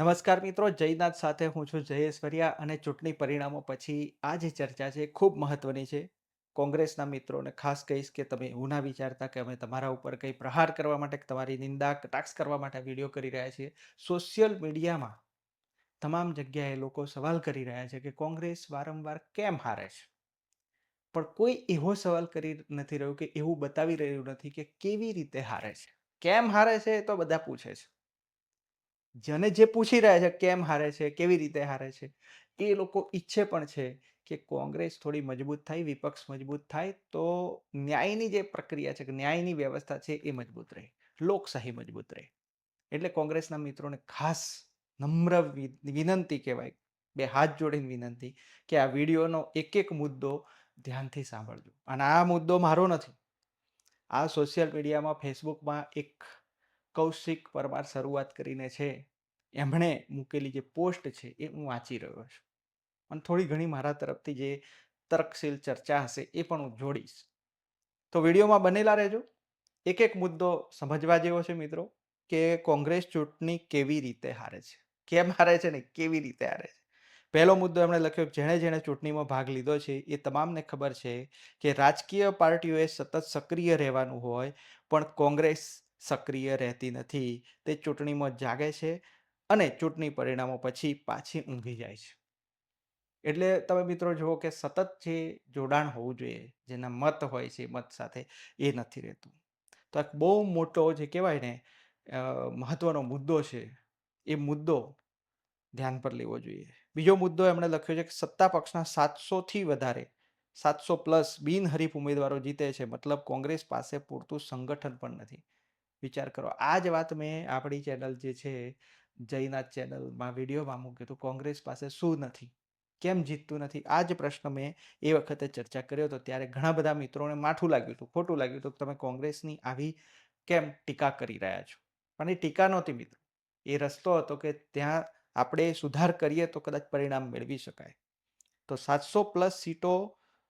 નમસ્કાર મિત્રો, જયનાથ સાથે હું છું જયેશ વરિયા અને ચૂંટણી પરિણામો પછી આ જે ચર્ચા છે ખૂબ મહત્વની છે. કોંગ્રેસના મિત્રોને ખાસ કહીશ કે તમે એવું ના વિચારતા કે અમે તમારા ઉપર કંઈ પ્રહાર કરવા માટે કે તમારી નિંદા કટાક્ષ કરવા માટે વિડીયો કરી રહ્યા છીએ. સોશિયલ મીડિયામાં તમામ જગ્યાએ લોકો સવાલ કરી રહ્યા છે કે કોંગ્રેસ વારંવાર કેમ હારે છે, પણ કોઈ એવો સવાલ કરી નથી રહ્યું કે એવું બતાવી રહ્યું નથી કે કેવી રીતે હારે છે. કેમ હારે છે એ તો બધા પૂછે છે. જેને જે પૂછી રહ્યા છે કેમ હારે છે, કેવી રીતે હારે છે, એ લોકો ઈચ્છે પણ છે કે કોંગ્રેસ થોડી મજબૂત થાય, વિપક્ષ મજબૂત થાય તો ન્યાયની જે પ્રક્રિયા છે, ન્યાયની વ્યવસ્થા છે એ મજબૂત રહે, લોકશાહી મજબૂત રહે. એટલે કોંગ્રેસના મિત્રોને ખાસ નમ્ર વિનંતી કહેવાય, બે હાથ જોડીને વિનંતી કે આ વિડીયોનો એક એક મુદ્દો ધ્યાનથી સાંભળજો. અને આ મુદ્દો મારો નથી, આ સોશિયલ મીડિયામાં ફેસબુકમાં એક કૌશિક પરમાર શરૂઆત કરીને છે, એમણે મૂકેલી જે પોસ્ટ છે એ હું વાંચી રહ્યો છું અને થોડી ઘણી મારા તરફથી જે તર્કશીલ ચર્ચા હશે એ પણ હું જોડીશ. તો વિડીયોમાં બનેલા રહેજો. એક એક મુદ્દો સમજવા જેવો છે મિત્રો, કે કોંગ્રેસ ચૂંટણી કેવી રીતે હારે છે, કેમ હારે છે ને કેવી રીતે હારે છે. પહેલો મુદ્દો એમણે લખ્યો, જેણે જેણે ચૂંટણીમાં ભાગ લીધો છે એ તમામને ખબર છે કે રાજકીય પાર્ટીઓએ સતત સક્રિય રહેવાનું હોય, પણ કોંગ્રેસ સક્રિય રહેતી નથી. તે ચૂંટણીમાં જાગે છે અને ચૂંટણી પરિણામો પછી પાછી ઊંઘી જાય છે. એટલે તમે મિત્રો જુઓ કે સતત જે જોડાણ હોવું જોઈએ, જેના મત હોય છે મત સાથે, એ નથી રહેતું. તો એક બહુ મોટો જે કહેવાય ને મહત્વનો મુદ્દો છે, એ મુદ્દો ધ્યાન પર લેવો જોઈએ. બીજો મુદ્દો એમણે લખ્યો છે કે સત્તા પક્ષના 700થી વધારે 700+ બિનહરીફ ઉમેદવારો જીતે છે, મતલબ કોંગ્રેસ પાસે પૂરતું સંગઠન પણ નથી. વિચાર કરો, આ જ વાત મેં આપણી ચેનલ જે છે જયનાથ ચેનલમાં વિડીયોમાં મૂક્યું હતું, કોંગ્રેસ પાસે શું નથી, કેમ જીતતું નથી. આ જ પ્રશ્ન મેં એ વખતે ચર્ચા કર્યો હતો. ત્યારે ઘણા બધા મિત્રોને માઠું લાગ્યું હતું, ખોટું લાગ્યું હતું કે તમે કોંગ્રેસની આવી કેમ ટીકા કરી રહ્યા છો. પણ એ ટીકા નહોતી મિત્રો, એ રસ્તો હતો કે ત્યાં આપણે સુધાર કરીએ તો કદાચ પરિણામ મેળવી શકાય. તો 700+ સીટો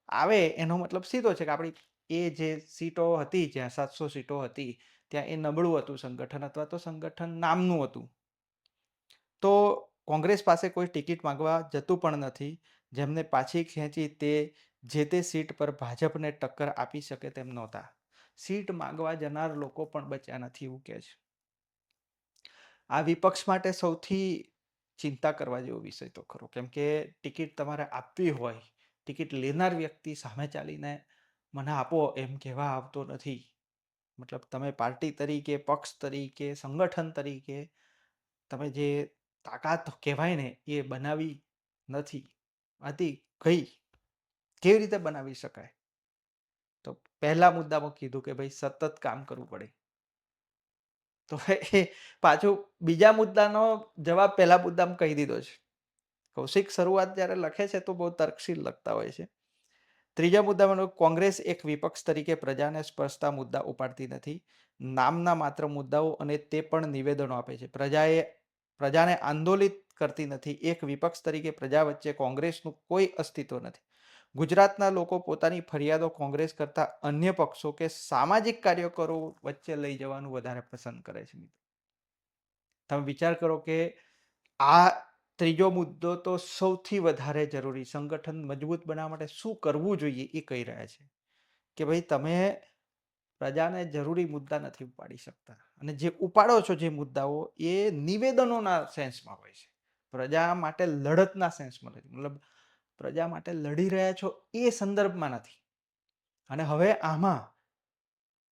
આવે એનો મતલબ સીધો છે કે આપણી એ જે સીટો હતી, જ્યાં 700 સીટો હતી ત્યાં એ નબળું હતું સંગઠન, અથવા તો સંગઠન નામનું હતું. તો કોંગ્રેસ પાસે કોઈ ટિકિટ માંગવા જતું પણ નથી. જેમને પાછી ખેંચી તે જે તે સીટ પર ભાજપને ટક્કર આપી શકે તેમ નહોતા. સીટ માંગવા જનાર લોકો પણ બચ્યા નથી, એવું કહે છે. આ વિપક્ષ માટે સૌથી ચિંતા કરવા જેવો વિષય તો ખરો, કેમ કે ટિકિટ તમારે આપવી હોય, ટિકિટ લેનાર વ્યક્તિ સામે ચાલીને મને આપો એમ કહેવા આવતો નથી. મતલબ તમે પાર્ટી તરીકે, પક્ષ તરીકે, સંગઠન તરીકે તમે જે તાકાત કહેવાય ને એ બનાવી નથી, હતી ગઈ. કેવી રીતે બનાવી શકાય? તો પહેલા મુદ્દામાં કીધું કે ભાઈ સતત કામ કરવું પડે. તો એ પાછું બીજા મુદ્દાનો જવાબ પહેલા મુદ્દામાં કહી દીધો છે. કૌશિક શરૂઆત જ્યારે લખે છે તો બહુ તર્કશીલ લખતા હોય છે. ત્રીજા મુદ્દામાં કોંગ્રેસ એક વિપક્ષ તરીકે પ્રજાને સ્પર્શતા મુદ્દા ઉપાડતી નથી. નામના માત્ર મુદ્દાઓ, અને તે પણ નિવેદનો આપે છે. પ્રજાને આંદોલિત કરતી નથી. એક વિપક્ષ તરીકે પ્રજા વચ્ચે કોંગ્રેસનું કોઈ અસ્તિત્વ નથી. ગુજરાતના લોકો પોતાની ફરિયાદો કોંગ્રેસ કરતા અન્ય પક્ષો કે સામાજિક કાર્યકરો વચ્ચે લઈ જવાનું વધારે પસંદ કરે છે. તમે વિચાર કરો કે આ ત્રીજો મુદ્દો તો સૌથી વધારે જરૂરી, સંગઠન મજબૂત બનાવવા માટે શું કરવું જોઈએ એ કહી રહ્યા છે. કે ભાઈ તમે પ્રજાને જરૂરી મુદ્દા નથી ઉપાડી શકતા, અને જે ઉપાડો છો જે મુદ્દાઓ, એ નિવેદનોના સેન્સમાં હોય છે, પ્રજા માટે લડતના સેન્સમાં નથી. મતલબ પ્રજા માટે લડી રહ્યા છો એ સંદર્ભમાં નથી. અને હવે આમાં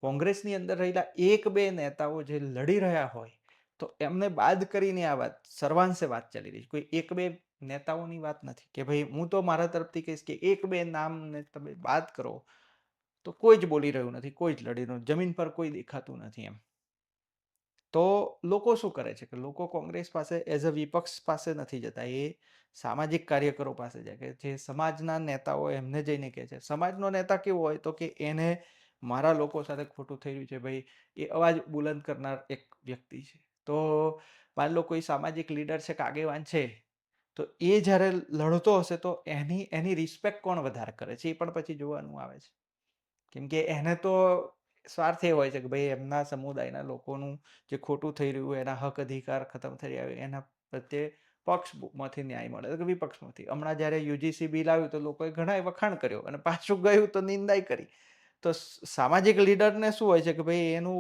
કોંગ્રેસની અંદર રહેલા એક બે નેતાઓ જે લડી રહ્યા હોય, તો એમને બાદ કરીને આ વાત સર્વાંશે વાત ચાલી રહી છે. કોઈ એક બે નેતાઓની વાત નથી કે ભાઈ હું તો મારા તરફથી કહીશ કે એક બે નામને તમે બાદ કરો તો કોઈ જ બોલી રહ્યું નથી, કોઈ જ લડી રહ્યું, જમીન પર કોઈ દેખાતું નથી એમ. તો લોકો શું કરે છે કે લોકો કોંગ્રેસ પાસે એઝ અ વિપક્ષ પાસે નથી જતા, એ સામાજિક કાર્યકરો પાસે જાય, કે જે સમાજના નેતાઓ એમને જઈને કહે છે. સમાજનો નેતા કેવો હોય તો કે એને મારા લોકો સાથે ખોટું થઈ રહ્યું છે ભાઈ, એ અવાજ બુલંદ કરનાર એક વ્યક્તિ છે. તો માની લો કોઈ સામાજિક લીડર છે કે આગેવાન છે, તો એ જ્યારે લડતો હશે તો એની રિસ્પેક્ટ કોણ વધારે કરે છે એ પણ પછી જોવાનું આવે છે. કેમ કે એને તો સ્વાર્થ એ હોય છે કે ભાઈ એમના સમુદાયના લોકોનું જે ખોટું થઈ રહ્યું, એના હક અધિકાર ખતમ થઈ રહ્યા હોય, એના પ્રત્યે પક્ષમાંથી ન્યાય મળે કે વિપક્ષમાંથી. હમણાં જ્યારે યુજીસી બિલ આવ્યું તો લોકોએ ઘણાએ વખાણ કર્યો અને પાછું ગયું તો નિંદાય કરી. તો સામાજિક લીડરને શું હોય છે કે ભાઈ એનું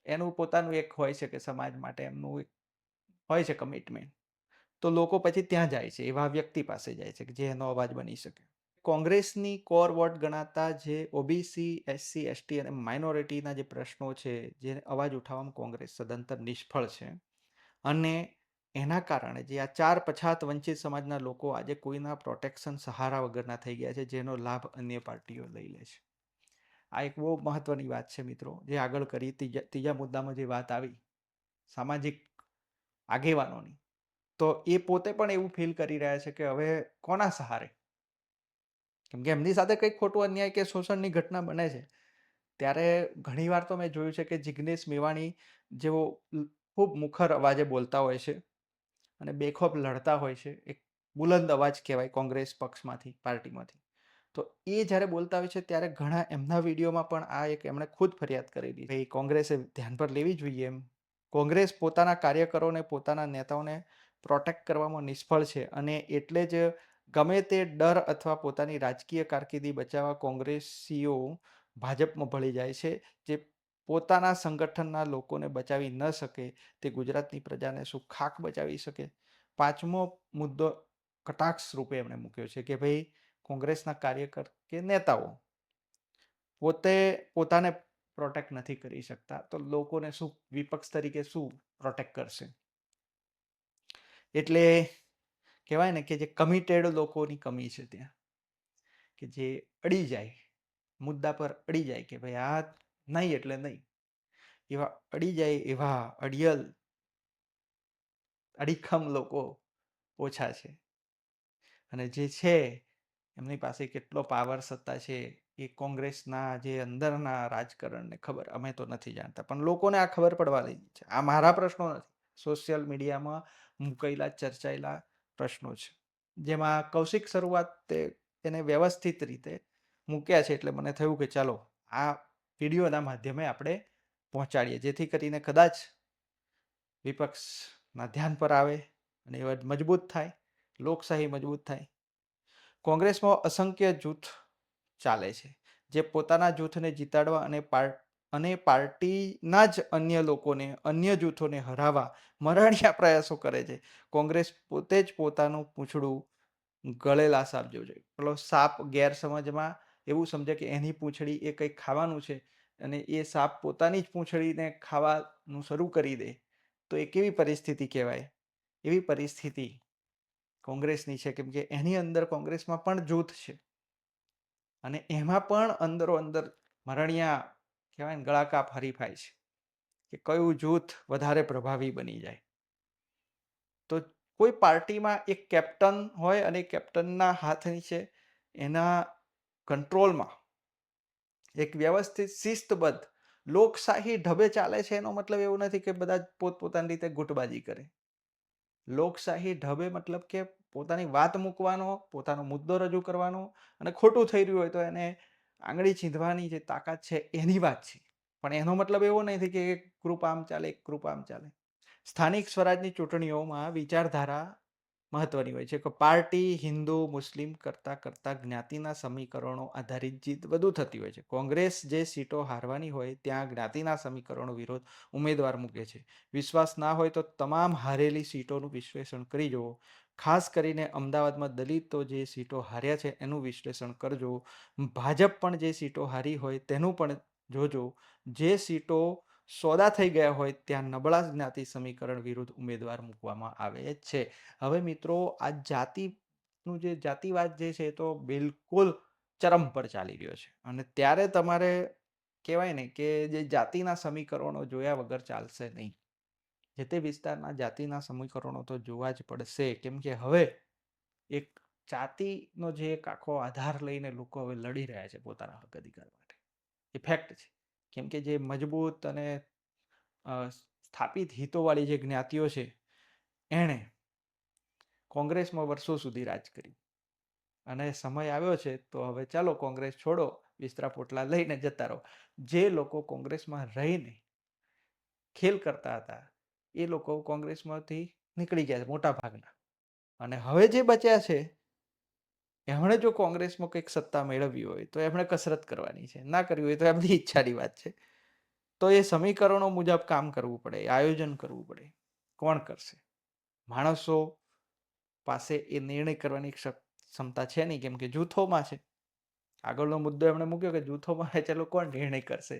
એનું પોતાનું એક હોય છે કે સમાજ માટે એમનું એક હોય છે કમિટમેન્ટ. તો લોકો પછી ત્યાં જાય છે, એવા વ્યક્તિ પાસે જાય છે કે જે એનો અવાજ બની શકે. કોંગ્રેસની કોર વોટ ગણાતા જે ઓબીસી, એસસી, એસટી અને માઇનોરિટીના જે પ્રશ્નો છે, જે અવાજ ઉઠાવવામાં કોંગ્રેસ સદંતર નિષ્ફળ છે. અને એના કારણે જે આ 4 પછાત વંચિત સમાજના લોકો આજે કોઈના પ્રોટેક્શન સહારા વગરના થઈ ગયા છે, જેનો લાભ અન્ય પાર્ટીઓ લઈ લે છે. આ એક બહુ મહત્વની વાત છે મિત્રો, જે આગળ કરી ત્રીજા મુદ્દામાં જે વાત આવી સામાજિક આગેવાનોની, તો એ પોતે પણ એવું ફીલ કરી રહ્યા છે કે હવે કોના સહારે, કેમ કે એમની સાથે કંઈક ખોટું અન્યાય કે શોષણની ઘટના બને છે ત્યારે ઘણીવાર તો મેં જોયું છે કે જિગ્નેશ મેવાણી જેવો ખૂબ મુખર અવાજે બોલતા હોય છે અને બેખોફ લડતા હોય છે. એક બુલંદ અવાજ કહેવાય કોંગ્રેસ પક્ષમાંથી, પાર્ટીમાંથી. તો એ જ્યારે બોલતા હોય છે ત્યારે ઘણા એમના વિડીયોમાં પણ આ એક એમણે ખુદ ફરિયાદ કરેલી, ભાઈ કોંગ્રેસે ધ્યાન પર લેવી જોઈએ એમ. કોંગ્રેસ પોતાના કાર્યકરોને, પોતાના નેતાઓને પ્રોટેક્ટ કરવામાં નિષ્ફળ છે અને એટલે જ ગમે તે ડર અથવા પોતાની રાજકીય કારકિર્દી બચાવવા કોંગ્રેસીઓ ભાજપમાં ભળી જાય છે, જે પોતાના સંગઠનના લોકોને બચાવી ન શકે તે ગુજરાતની પ્રજાને શું ખાક બચાવી શકે. પાંચમો મુદ્દો કટાક્ષ રૂપે એમણે મૂક્યો છે કે ભાઈ કોંગ્રેસના કાર્યકર કે નેતાઓ પોતે પોતાને પ્રોટેક્ટ નથી કરી શકતા તો લોકોને શું, વિપક્ષ તરીકે શું પ્રોટેક્ટ કરશે. એટલે કહેવાય ને કે જે કમિટેડ લોકોની કમી છે ત્યાં, કે જે અડી જાય, મુદ્દા પર અડી જાય કે ભાઈ આ નહીં એટલે નહીં, એવા અડી જાય એવા અડિયલ અડીખમ લોકો ઓછા છે. અને જે છે એમની પાસે કેટલો પાવર, સત્તા છે એ કોંગ્રેસના જે અંદરના રાજકારણને ખબર, અમે તો નથી જાણતા, પણ લોકોને આ ખબર પડવા લાગી છે. આ મારા પ્રશ્નો નથી, સોશિયલ મીડિયામાં મૂકેલા ચર્ચાયેલા પ્રશ્નો છે, જેમાં કૌશિક શરૂઆત એને વ્યવસ્થિત રીતે મૂક્યા છે. એટલે મને થયું કે ચાલો આ વિડીયોના માધ્યમે આપણે પહોંચાડીએ, જેથી કરીને કદાચ વિપક્ષના ધ્યાન પર આવે અને એ મજબૂત થાય, લોકશાહી મજબૂત થાય. કોંગ્રેસમાં અસંખ્ય જૂથ ચાલે છે જે પોતાના જૂથને જીતાડવા અને પાર્ટીના જ અન્ય લોકોને, અન્ય જૂથોને હરાવવા મરણિયા પ્રયાસો કરે છે. કોંગ્રેસ પોતે જ પોતાનું પૂંછડું ગળેલા સાપ જેવું છે. પેલો સાપ ગેરસમજમાં એવું સમજે કે એની પૂંછડી એ કંઈક ખાવાનું છે અને એ સાપ પોતાની જ પૂંછડીને ખાવાનું શરૂ કરી દે તો એ કેવી પરિસ્થિતિ કહેવાય. એવી પરિસ્થિતિ કોંગ્રેસની છે, કેમ કે એની અંદર કોંગ્રેસમાં પણ જૂથ છે અને એમાં પણ અંદરો અંદર મરણિયા કહેવાય ને ગળાકાપ હરીફાય છે કે કયું જૂથ વધારે પ્રભાવી બની જાય. તો કોઈ પાર્ટીમાં એક કેપ્ટન હોય અને કેપ્ટનના હાથ નીચે એના કંટ્રોલમાં એક વ્યવસ્થિત શિસ્તબદ્ધ લોકશાહી ઢબે ચાલે છે. એનો મતલબ એવું નથી કે બધા પોતપોતાની રીતે ગુટબાજી કરે. લોકશાહી ઢબે મતલબ કે પોતાની વાત મૂકવાનો, પોતાનો મુદ્દો રજૂ કરવાનો અને ખોટું થઈ રહ્યું હોય તો એને આંગળી ચીંધવાની જે તાકાત છે એની વાત છે. પણ એનો મતલબ એવો નથી કે એક ગ્રુપ આમ ચાલે, એક ગ્રુપ આમ ચાલે. સ્થાનિક સ્વરાજની ચૂંટણીઓમાં વિચારધારા મહત્વની હોય છે કે પાર્ટી હિન્દુ મુસ્લિમ કરતા કરતા જ્ઞાતિના સમીકરણો આધારિત જીત વધુ થતી હોય છે. કોંગ્રેસ જે સીટો હારવાની હોય ત્યાં જ્ઞાતિના સમીકરણો વિરોધ ઉમેદવાર મૂકે છે. વિશ્વાસ ના હોય તો તમામ હારેલી સીટોનું વિશ્લેષણ કરી જુઓ. ખાસ કરીને અમદાવાદમાં દલિતો જે સીટો હાર્યા છે એનું વિશ્લેષણ કરજો. ભાજપ પણ જે સીટો હારી હોય તેનું પણ જોજો. જે સીટો સોદા થઈ ગયા હોય ત્યાં નબળા જ્ઞાતિ સમીકરણ વિરુદ્ધ ઉમેદવાર મૂકવામાં આવે છે. હવે મિત્રો આ જાતિનું જે જાતિવાદ જે છે એ તો બિલકુલ ચરમ પર ચાલી રહ્યો છે અને ત્યારે તમારે કહેવાય ને કે જે જાતિના સમીકરણો જોયા વગર ચાલશે નહીં. જે તે વિસ્તારના જાતિના સમીકરણો તો જોવા જ પડશે, કેમ કે હવે એક જાતિનો જે એક આખો આધાર લઈને લોકો હવે લડી રહ્યા છે પોતાના હક અધિકાર માટે. ઇફેક્ટ છે, કેમ કે જે મજબૂત અને સ્થાપિત હિતોવાળી જે જ્ઞાતિઓ છે એણે કોંગ્રેસમાં વર્ષો સુધી રાજ કર્યું અને સમય આવ્યો છે તો હવે ચાલો કોંગ્રેસ છોડો, બિસ્તરા પોટલા લઈને જતા રહો. જે લોકો કોંગ્રેસમાં રહીને ખેલ કરતા હતા એ લોકો કોંગ્રેસમાંથી નીકળી ગયા છે મોટા ભાગના. અને હવે જે બચ્યા છે એમણે જો કોંગ્રેસમાં કંઈક સત્તા મેળવવી હોય તો એમણે કસરત કરવાની છે. ના કરવી હોય તો એમની ઈચ્છાની વાત છે. તો એ સમીકરણો મુજબ કામ કરવું પડે, આયોજન કરવું પડે. કોણ કરશે? માણસો પાસે એ નિર્ણય કરવાની ક્ષમતા છે નહીં, કેમ કે જૂથોમાં છે. આગળનો મુદ્દો એમણે મૂક્યો કે જૂથોમાં ચાલો કોણ નિર્ણય કરશે,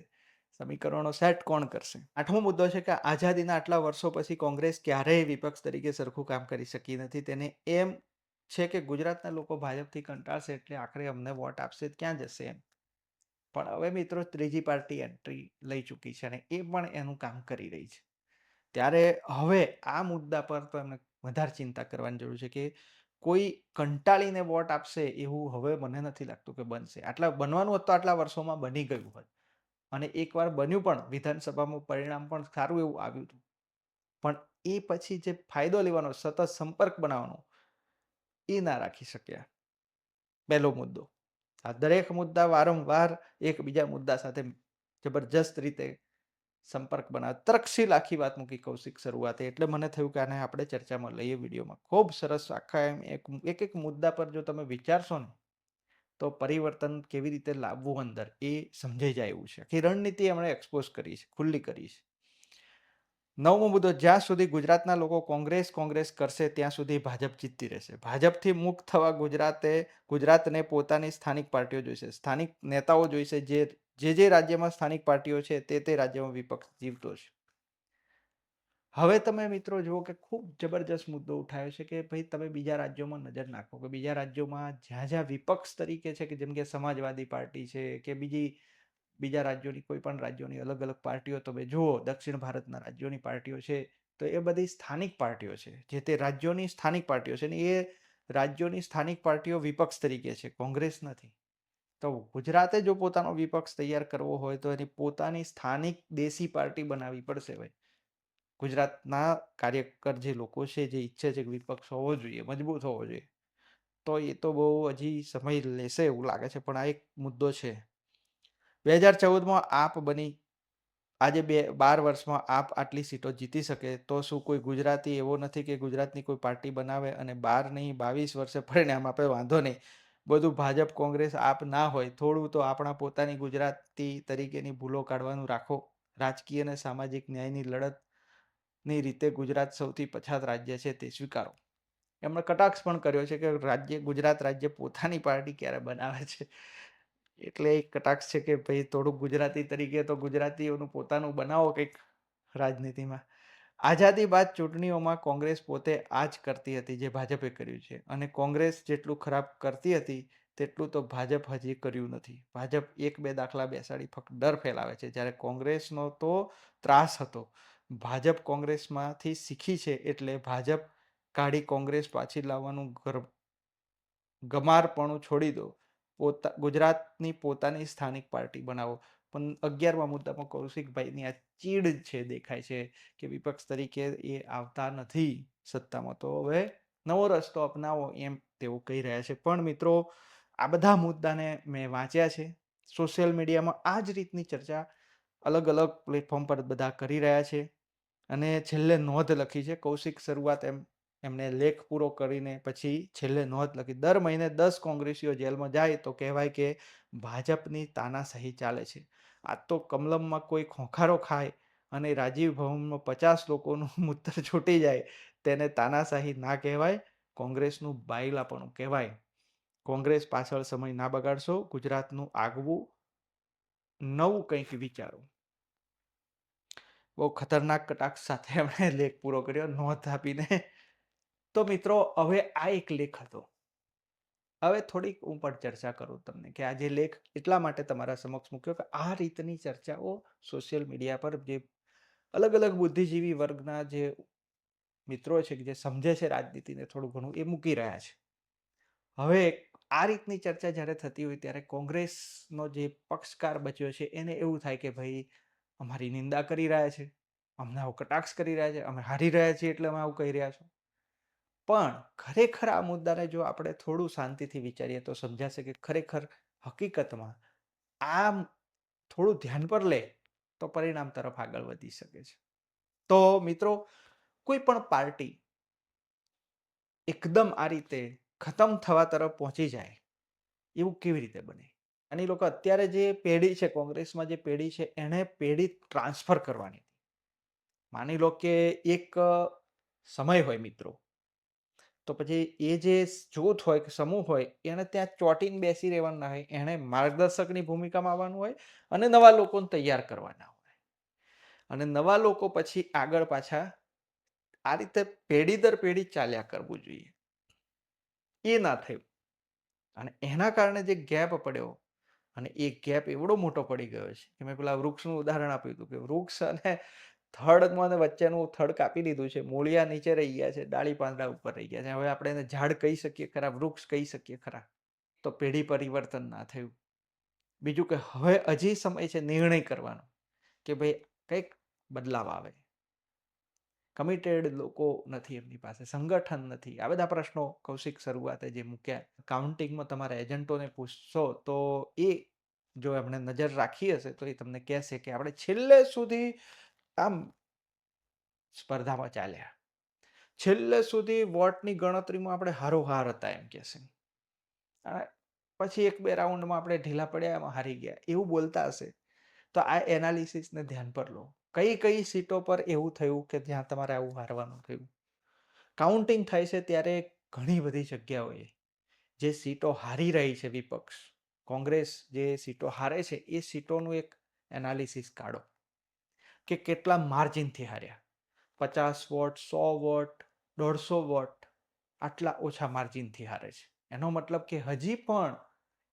સમીકરણો સેટ કોણ કરશે. 8મો મુદ્દો છે કે આઝાદીના આટલા વર્ષો પછી કોંગ્રેસ ક્યારેય વિપક્ષ તરીકે સરખું કામ કરી શકી નથી. તેને એમ છે કે ગુજરાતના લોકો ભાજપથી કંટાળશે એટલે આખરે અમને વોટ આપશે, ક્યાં જશે એમ. પણ હવે મિત્રો ત્રીજી પાર્ટી એન્ટ્રી લઈ ચૂકી છે અને એ પણ એનું કામ કરી રહી છે. ત્યારે હવે આ મુદ્દા પર તો એમને વધારે ચિંતા કરવાની જરૂર છે કે કોઈ કંટાળીને વોટ આપશે એવું હવે મને નથી લાગતું કે બનશે. આટલા બનવાનું હતું આટલા વર્ષોમાં બની ગયું હોય. અને એકવાર બન્યું પણ, વિધાનસભામાં પરિણામ પણ સારું એવું આવ્યું હતું. પણ એ પછી જે ફાયદો લેવાનો, સતત સંપર્ક બનાવવાનો, એ ના રાખી શક્યા. પહેલો મુદ્દો. આ દરેક મુદ્દા વારંવાર એકબીજા મુદ્દા સાથે જબરજસ્ત રીતે સંપર્ક બનાવે. તર્કશીલ આખી વાત મૂકી કૌશિક શરૂઆતે, એટલે મને થયું કે આને આપણે ચર્ચામાં લઈએ વિડીયોમાં. ખૂબ સરસ આખા એમ એક મુદ્દા પર જો તમે વિચારશો ને તો પરિવર્તન કેવી રીતે લાવવું અંદર એ સમજાઈ જાય એવું છે. આખી રણનીતિ એમણે એક્સપોઝ કરી છે, ખુલ્લી કરી છે. 9મો મુદ્દો, જ્યાં સુધી ગુજરાતના લોકો કોંગ્રેસ કરશે ત્યાં સુધી ભાજપ જીતતી રહેશે. ભાજપથી મુક્ત થવા ગુજરાતને પોતાની સ્થાનિક પાર્ટીઓ જોઈશે, સ્થાનિક નેતાઓ જોઈશે. જે રાજ્યમાં સ્થાનિક પાર્ટીઓ છે તે રાજ્યમાં વિપક્ષ જીવતો છે. હવે તમે મિત્રો જુઓ કે ખૂબ જબરજસ્ત મુદ્દો ઉઠાવ્યો છે કે ભાઈ તમે બીજા રાજ્યોમાં નજર નાખો કે બીજા રાજ્યોમાં જ્યાં વિપક્ષ તરીકે છે, કે જેમ કે સમાજવાદી પાર્ટી છે કે બીજા રાજ્યોની કોઈ પણ રાજ્યોની અલગ અલગ પાર્ટીઓ તમે જુઓ, દક્ષિણ ભારતના રાજ્યોની પાર્ટીઓ છે, તો એ બધી સ્થાનિક પાર્ટીઓ છે. જે તે રાજ્યોની સ્થાનિક પાર્ટીઓ છે ને એ રાજ્યોની સ્થાનિક પાર્ટીઓ વિપક્ષ તરીકે છે, કોંગ્રેસ નથી. તો ગુજરાતે જો પોતાનો વિપક્ષ તૈયાર કરવો હોય તો એની પોતાની સ્થાનિક દેશી પાર્ટી બનાવવી પડશે. ભાઈ ગુજરાતના કાર્યકર જે લોકો છે જે ઈચ્છે છે કે વિપક્ષ હોવો જોઈએ, મજબૂત હોવો જોઈએ, તો એ તો બહુ હજી સમય લેશે એવું લાગે છે. પણ આ એક મુદ્દો છે. 2014માં આપ બની, આજે 12 વર્ષમાં આપ આટલી સીટો જીતી શકે તો શું કોઈ ગુજરાતી એવો નથી કે ગુજરાતની કોઈ પાર્ટી બનાવે અને 12 નહીં 22 વર્ષે પરિણામ આપે? વાંધો નહીં, બધું ભાજપ કોંગ્રેસ આપ ના હોય, થોડું તો આપણા પોતાની ગુજરાતી તરીકેની ભૂલો કાઢવાનું રાખો. રાજકીય અને સામાજિક ન્યાયની લડતની રીતે ગુજરાત સૌથી પછાત રાજ્ય છે તે સ્વીકારો. એમણે કટાક્ષ પણ કર્યો છે કે ગુજરાત રાજ્ય પોતાની પાર્ટી ક્યારે બનાવે છે. એટલે એક કટાક્ષ છે કે ભાઈ થોડુંક ગુજરાતી તરીકે તો ગુજરાતીઓનું પોતાનું બનાવો કંઈક રાજનીતિમાં. આઝાદી બાદ ચૂંટણીઓમાં કોંગ્રેસ પોતે આ જ કરતી હતી જે ભાજપે કર્યું છે, અને કોંગ્રેસ જેટલું ખરાબ કરતી હતી તેટલું તો ભાજપ હજી કર્યું નથી. ભાજપ એક બે દાખલા બેસાડી ફક્ત ડર ફેલાવે છે, જ્યારે કોંગ્રેસનો તો ત્રાસ હતો. ભાજપ કોંગ્રેસમાંથી શીખી છે એટલે ભાજપ કાઢી કોંગ્રેસ પાછી લાવવાનું ગમારપણું છોડી દો. ગુજરાતની પોતાની સ્થાનિક પાર્ટી બનાવો. પણ 11મા મુદ્દામાં કૌશિકભાઈની આ ચીડ છે, દેખાય છે કે વિપક્ષ તરીકે એ આવતા નથી સત્તામાં, તો હવે નવો રસ્તો અપનાવો એમ તેઓ કહી રહ્યા છે. પણ મિત્રો આ બધા મુદ્દાને મેં વાંચ્યા છે. સોશિયલ મીડિયામાં આ જ રીતની ચર્ચા અલગ અલગ પ્લેટફોર્મ પર બધા કરી રહ્યા છે. અને છેલ્લે નોંધ લખી છે કૌશિક શરૂઆત એમને લેખ પૂરો કરીને પછી છેલ્લે નોંધ લખી, દર મહિને 10 કોંગ્રેસીઓ જેલમાં જાય તો કહેવાય કે ભાજપની તાનાશાહી ચાલે છે. આ તો કમલમમાં કોઈ ખોખારો ખાય અને રાજીવ ભવનમાં 50 લોકોનું મૂત્ર છૂટી જાય તેને તાનાશાહી ના કહેવાય, કોંગ્રેસનું બાયલાપણું કહેવાય. કોંગ્રેસ પાછળ સમય ના બગાડશો, ગુજરાતનું આગવું નવું કંઈક વિચારો. બહુ ખતરનાક કટાક્ષ સાથે એમણે લેખ પૂરો કર્યો નોંધ આપીને. તો મિત્રો હવે આ એક લેખ હતો. હવે થોડીક હું પણ ચર્ચા કરું તમને કે આ જે લેખ એટલા માટે તમારા સમક્ષ મૂક્યો કે આ રીતની ચર્ચાઓ સોશિયલ મીડિયા પર જે અલગ અલગ બુદ્ધિજીવી વર્ગના જે મિત્રો છે કે જે સમજે છે રાજનીતિને થોડું ઘણું, એ મૂકી રહ્યા છે. હવે આ રીતની ચર્ચા જ્યારે થતી હોય ત્યારે કોંગ્રેસનો જે પક્ષકાર બચ્યો છે એને એવું થાય કે ભાઈ અમારી નિંદા કરી રહ્યા છે, અમને આવો કટાક્ષ કરી રહ્યા છે, અમે હારી રહ્યા છીએ એટલે અમે આવું કહી રહ્યા છો. પણ ખરેખર આ મુદ્દાને જો આપણે થોડું શાંતિથી વિચારીએ તો સમજાશે કે ખરેખર હકીકતમાં આ થોડું ધ્યાન પર લે તો પરિણામ તરફ આગળ વધી શકે છે. તો મિત્રો કોઈ પણ પાર્ટી એકદમ આ રીતે ખતમ થવા તરફ પહોંચી જાય, એવું કેવી રીતે બને? અને એ લોકો અત્યારે જે પેઢી છે, કોંગ્રેસમાં જે પેઢી છે, એણે પેઢી ટ્રાન્સફર કરવાની. માની લો કે એક સમય હોય મિત્રો, તો પછી એ જે જૂથ હોય કે સમૂહ હોય, એને ત્યાં ચોંટીને બેસી રહેવાનું ના હોય. એણે માર્ગદર્શકની ભૂમિકામાં આવવાનું હોય અને નવા લોકોને તૈયાર કરવાના હોય. અને નવા લોકો પછી આગળ પાછા આ રીતે પેઢી દર પેઢી ચાલ્યા કરવું જોઈએ. એ ના થયું. અને એના કારણે જે ગેપ પડ્યો અને એ ગેપ એવડો મોટો પડી ગયો છે કે મેં પેલા વૃક્ષનું ઉદાહરણ આપ્યું હતું કે વૃક્ષ અને થડમાં અને વચ્ચેનું થડ કાપી દીધું છે. મૂળિયા નીચે રહી ગયા છે, ડાળી પાંદડા ઉપર રહી ગયા છે. હવે આપણે એને ઝાડ કહી શકીએ ખરા, વૃક્ષ કહી શકીએ ખરા. તો પેઢી પરિવર્તન ના થયું. બીજું કે હવે હજી સમય છે નિર્ણય કરવાનો કે ભાઈ કંઈક બદલાવ આવે. કમિટેડ લોકો નથી એમની પાસે, સંગઠન નથી. આ બધા પ્રશ્નો કૌશિક શરૂઆતે જે મૂક્યા. કાઉન્ટિંગમાં તમારા એજન્ટોને પૂછશો તો એ જો એમણે નજર રાખી હશે તો એ તમને કહેશે કે આપણે છેલ્લે સુધી આમ સ્પર્ધામાં ચાલ્યા. છેલ્લે સુધી વોટની ગણતરીમાં આપણે હારોહાર હતા એમ કહેશે. અને પછી એક બે રાઉન્ડમાં આપણે ઢીલા પડ્યા, એમાં હારી ગયા, એવું બોલતા હશે. તો આ એનાલિસિસને ધ્યાન પર લો. કઈ કઈ સીટો પર એવું થયું કે જ્યાં તમારે આવું હારવાનું થયું? કાઉન્ટિંગ થાય છે ત્યારે ઘણી બધી જગ્યાઓએ જે સીટો હારી રહી છે વિપક્ષ, કોંગ્રેસ જે સીટો હારે છે એ સીટોનું એક એનાલિસિસ કાઢો કે કેટલા માર્જિનથી હાર્યા. 50 વોટ, 100 વોટ, 150 વોટ, આટલા ઓછા માર્જિનથી હારે છે. એનો મતલબ કે હજી પણ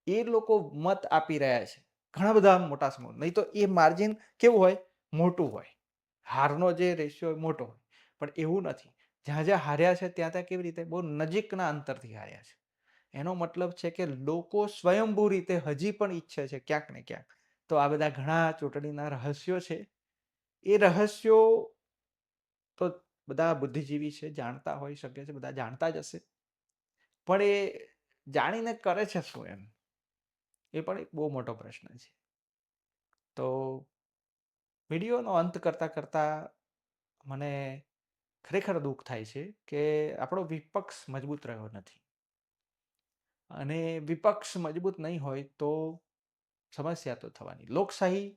એ લોકો મત આપી રહ્યા છે ઘણા બધા મોટા સમૂહ. નહીં તો એ માર્જિન કેવું હોય? મોટું હોય. હારનો જે રેશિયો મોટો હોય. પણ એવું નથી. જ્યાં જ્યાં હાર્યા છે ત્યાં ત્યાં કેવી રીતે બહુ નજીકના અંતરથી હાર્યા છે. એનો મતલબ છે કે લોકો સ્વયંભૂ રીતે હજી પણ ઈચ્છે છે ક્યાંક ને ક્યાંક. તો આ બધા ઘણા ચૂંટણીના રહસ્યો છે. એ રહસ્યો તો બધા બુદ્ધિજીવી છે, જાણતા હોઈ શકે છે, બધા જાણતા જ હશે. પણ એ જાણીને કરે છે શું એમ? એ પણ એક બહુ મોટો પ્રશ્ન છે. તો વિડીયોનો અંત કરતા કરતા મને ખરેખર દુઃખ થાય છે કે આપણો વિપક્ષ મજબૂત રહ્યો નથી. અને વિપક્ષ મજબૂત નહીં હોય તો સમસ્યા તો થવાની. લોકશાહી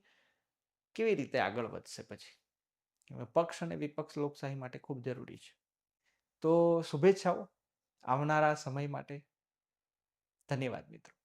કેવી રીતે આગળ વધશે પછી? પક્ષ અને વિપક્ષ લોકશાહી માટે ખૂબ જરૂરી છે. તો શુભેચ્છાઓ આવનારા સમય માટે. ધન્યવાદ મિત્રો.